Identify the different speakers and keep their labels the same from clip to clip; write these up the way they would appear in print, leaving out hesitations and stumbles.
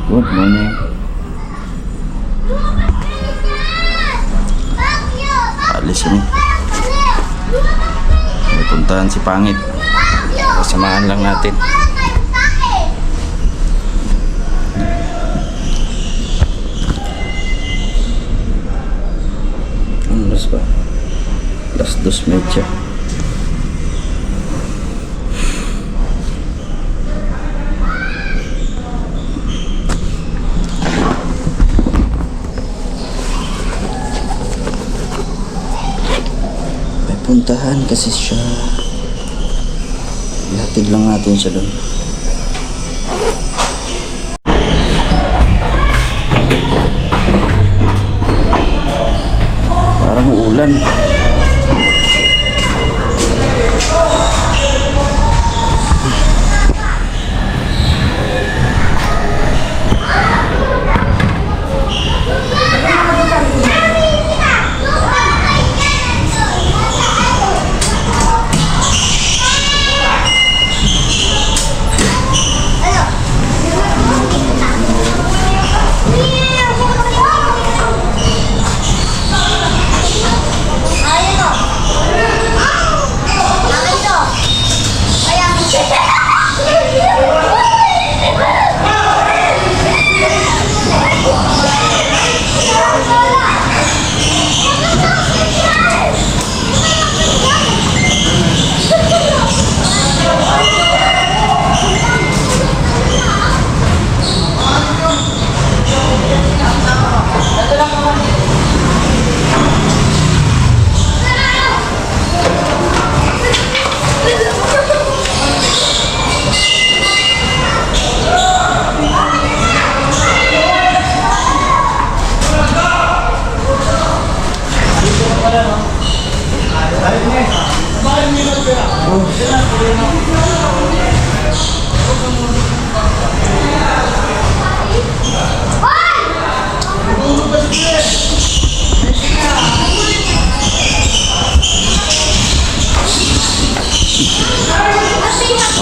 Speaker 1: Good morning. Alis kami. May puntahan si Pangit. Kasamahan lang natin. Ano oras ba? Alas 2:30. Puntahan kasi siya. Ihatid lang natin siya doon. Parang uulan.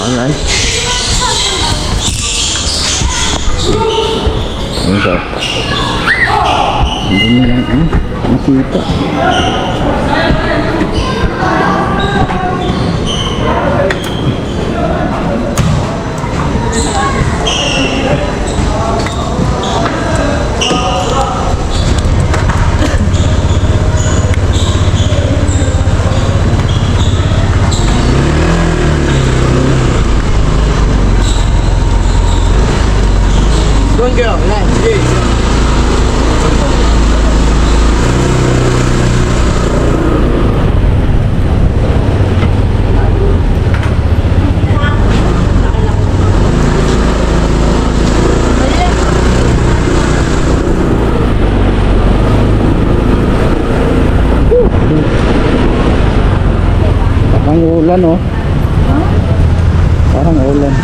Speaker 1: Alright. Ano? Hindi na lang nakita.
Speaker 2: Go girl, nice, yes.
Speaker 1: Parang ulan, oh. Parang ulan.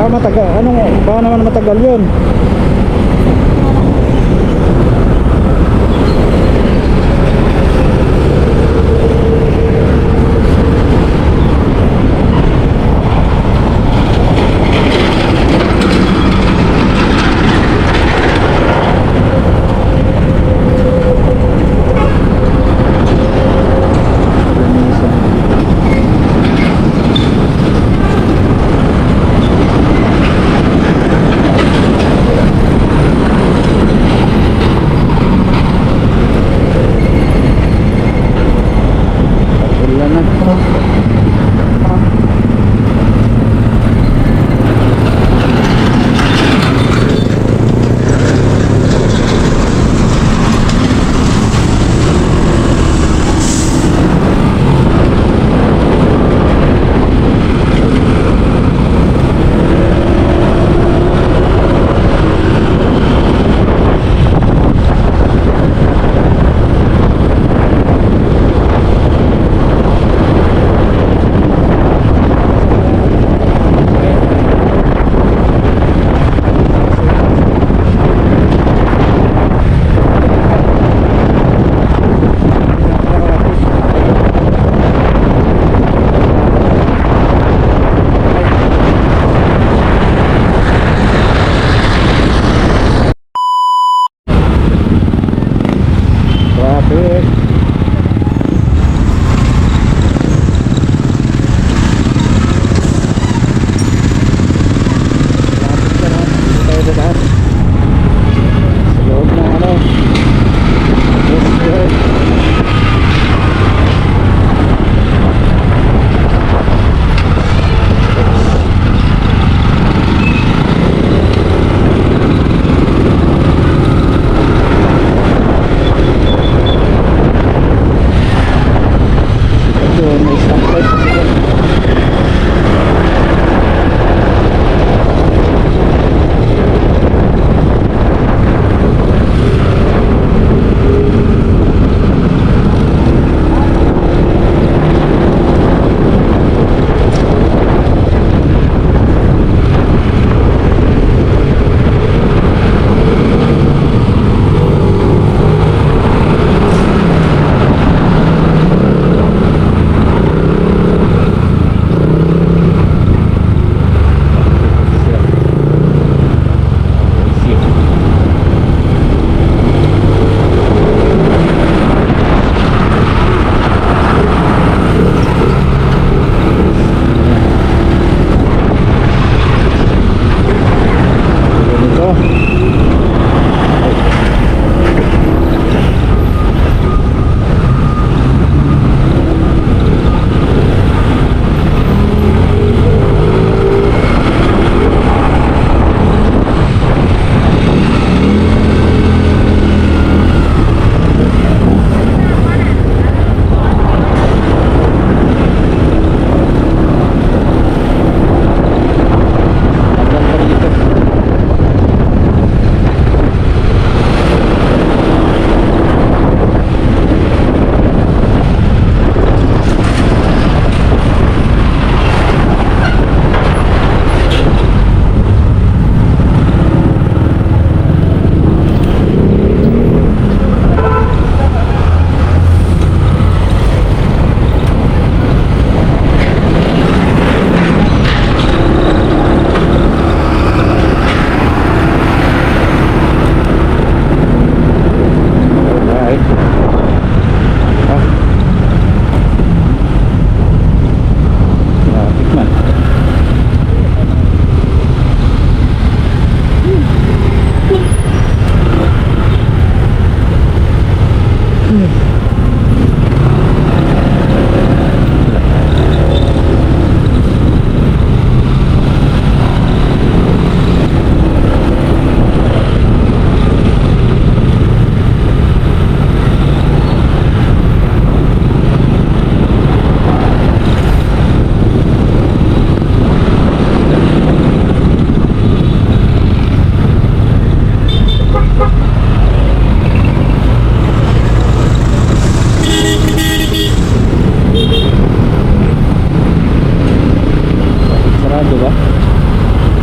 Speaker 1: Matagal, baka naman matagal yun.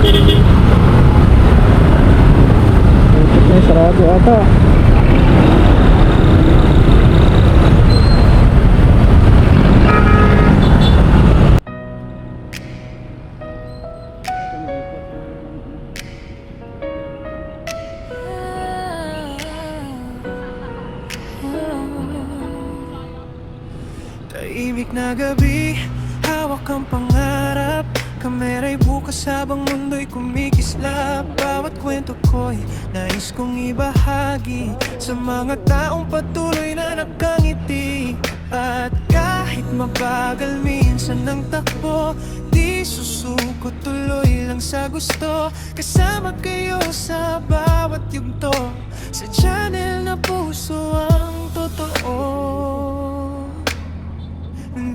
Speaker 3: Ito na sarado ata.
Speaker 4: Tahimik na gabi, hawak ang pangarap. Kamera'y bukas habang mundo'y kumikislap. Bawat kwento ko'y nais kong ibahagi sa mga taong patuloy na nakangiti. At kahit mabagal minsan ng takbo, di susuko, tuloy lang sa gusto. Kasama kayo sa bawat yugto, sa channel na puso ang totoo.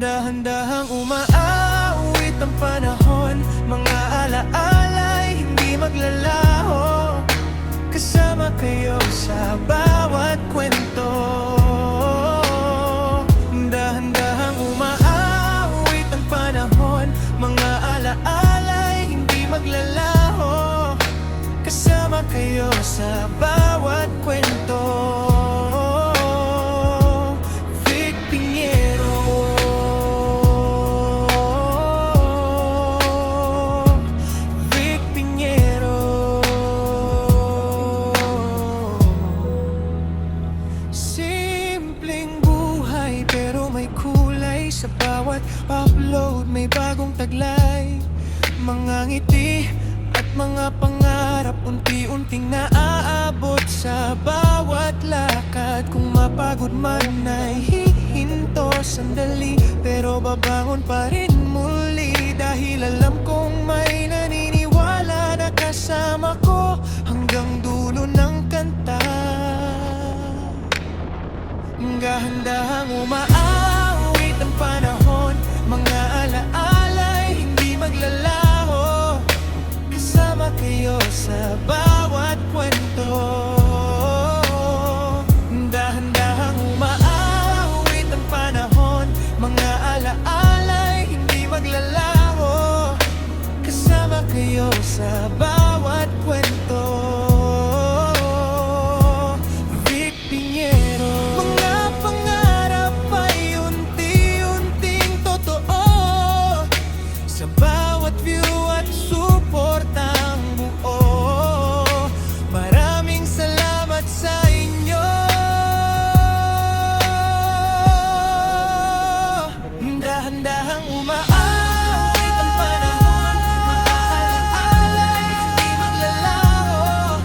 Speaker 4: Dahan-dahang umaawit ang panahon, mga alaala'y hindi maglalaho. Kasama kayo sa bawat kwento. Dahan-dahang umaawit ang panahon, mga alaala'y hindi maglalaho. Kasama kayo sa bawat kwento. Sa bawat upload may bagong taglay, mga ngiti at mga pangarap unti-unting naaabot sa bawat lakad. Kung mapagod man ay hihinto sandali, pero babangon pa rin muli, dahil alam kong may naniniwala na kasama ko hanggang dulo ng kanta. Dahan-dahang umaawit ang panahon, mga alaala'y hindi maglalaho. Kasama kayo sa bawat kwento. Dahan-dahang umaawit ang panahon, mga alaala'y hindi maglalaho. Kasama kayo sa bawat kwento. Dahan-dahang umaawit ang panahon, mga alaala'y hindi maglalaho.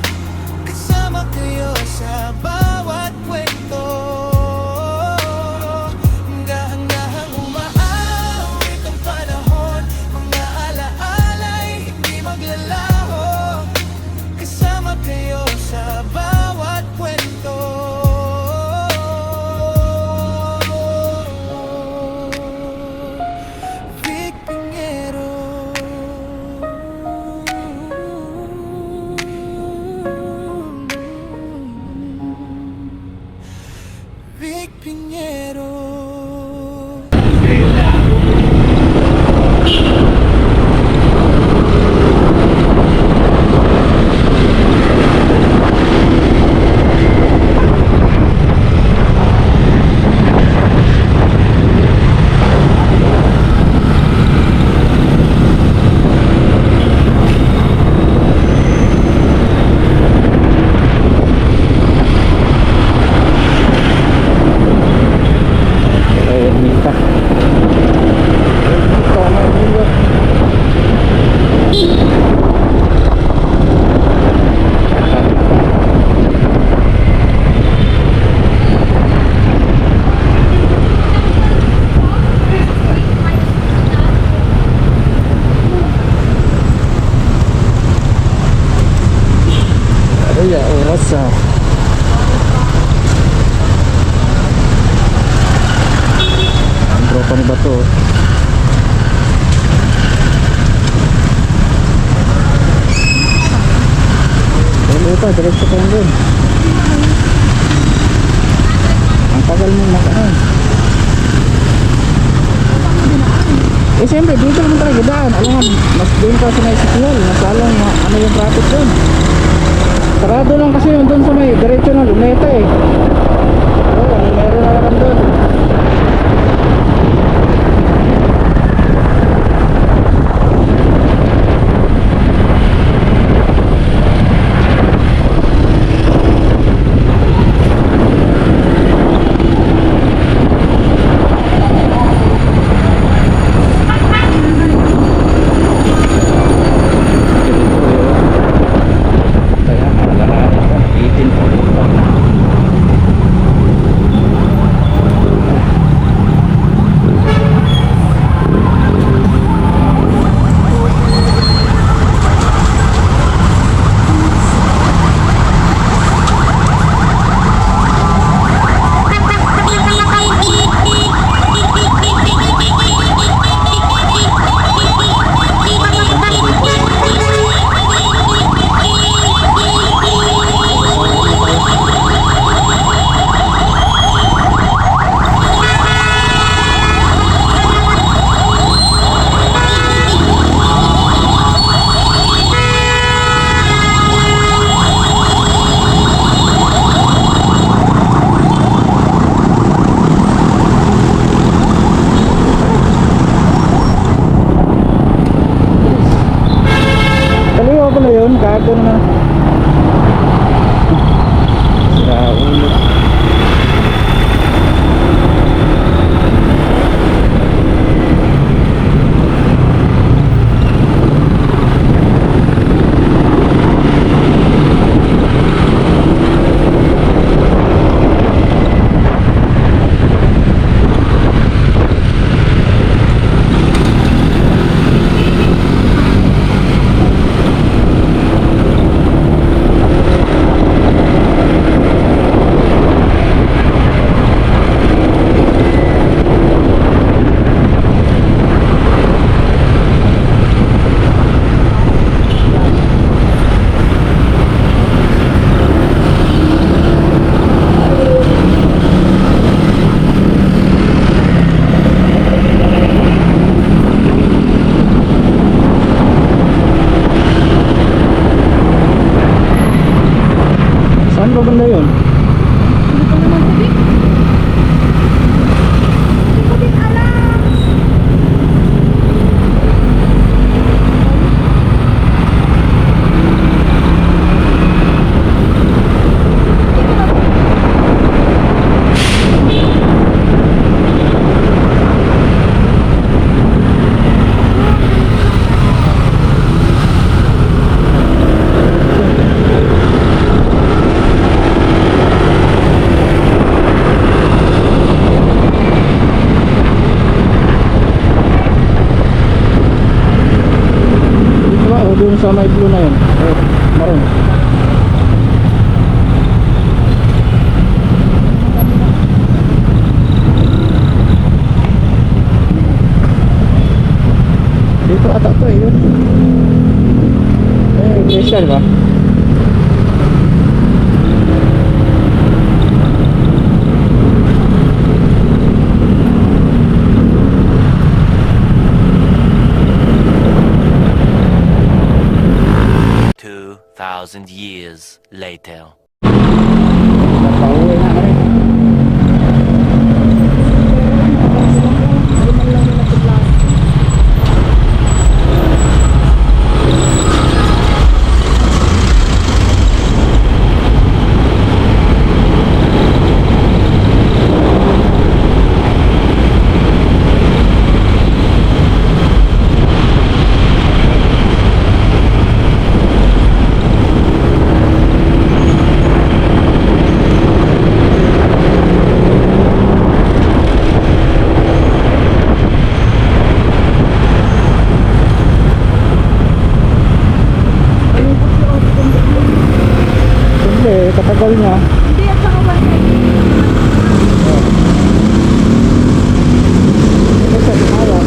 Speaker 4: Kasama kayo sa bawat kwento. Dahan-dahang umaawit ang panahon, mga alaala'y hindi maglalaho. Kasama kayo sa bawat kwento. Vic Piñero.
Speaker 3: Ya oras ang tropa ni Bato. Dali pa, diretso ka doon. Ang tagal mong makaan. Eh siyempre, dito naman talaga daan. Alam nga, mas doon ka sa may signal. Mas alam ano yung traffic doon. Sarado lang kasi yung doon sa may diretso na Luneta eh. Oo, meron na lang doon.
Speaker 1: Kaya malalahanin ka. 18 pa. Kaliwa pala yun, gago naman. Sira ulo. Saan ba banda yun? Dito ba? O doon sa may blue na yun? O maroon? Dito ata to eh yun. Eh, glacial ba?
Speaker 5: Thousand years later.
Speaker 3: Pauwi na rin. Katagal niya.
Speaker 6: Hindi, at saka one time.
Speaker 3: Ito siya, dumaya.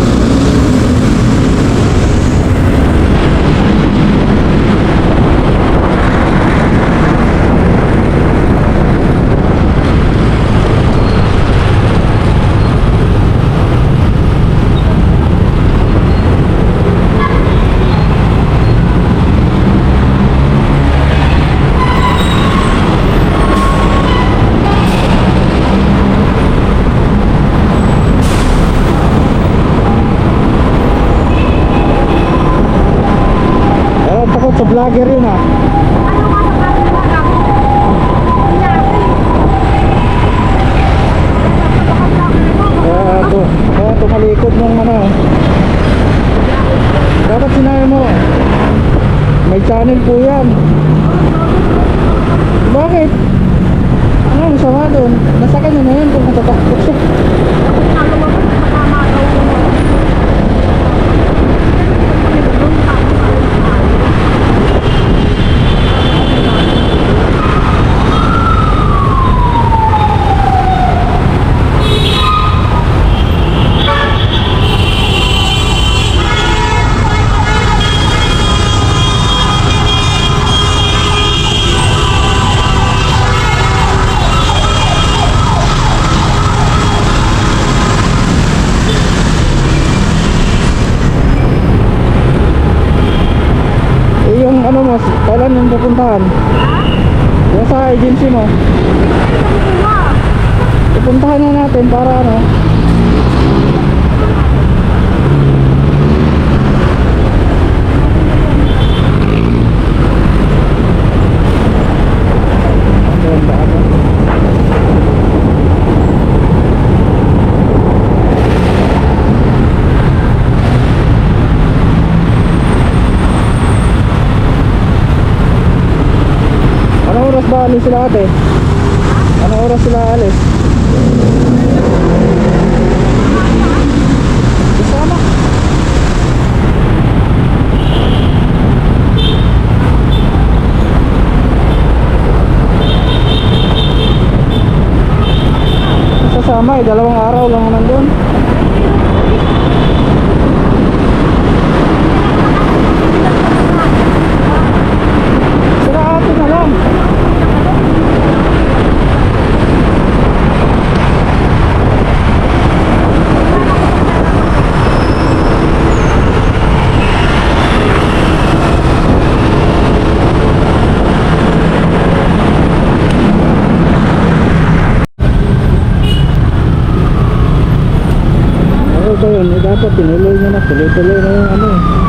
Speaker 3: sa vlogger yun ah. Kaya tumalikod nung ano. Dapat sinabi mo, may channel po yan. Bakit? Ano masama doon? Nasa kanya na yan kung natatakot siya. Yung ano mo, kailan yung pupuntahan? Yung sa agency mo. Pupuntahan na natin para ano. Anong oras ba alis sila ate? Anong oras sila alis? Kasama. Sasama eh, 2 araw lang naman doon. Sila ate na lang. Ano ba yun? Dapat tinuloy nyo na, tuloy-tuloy na yung ano eh.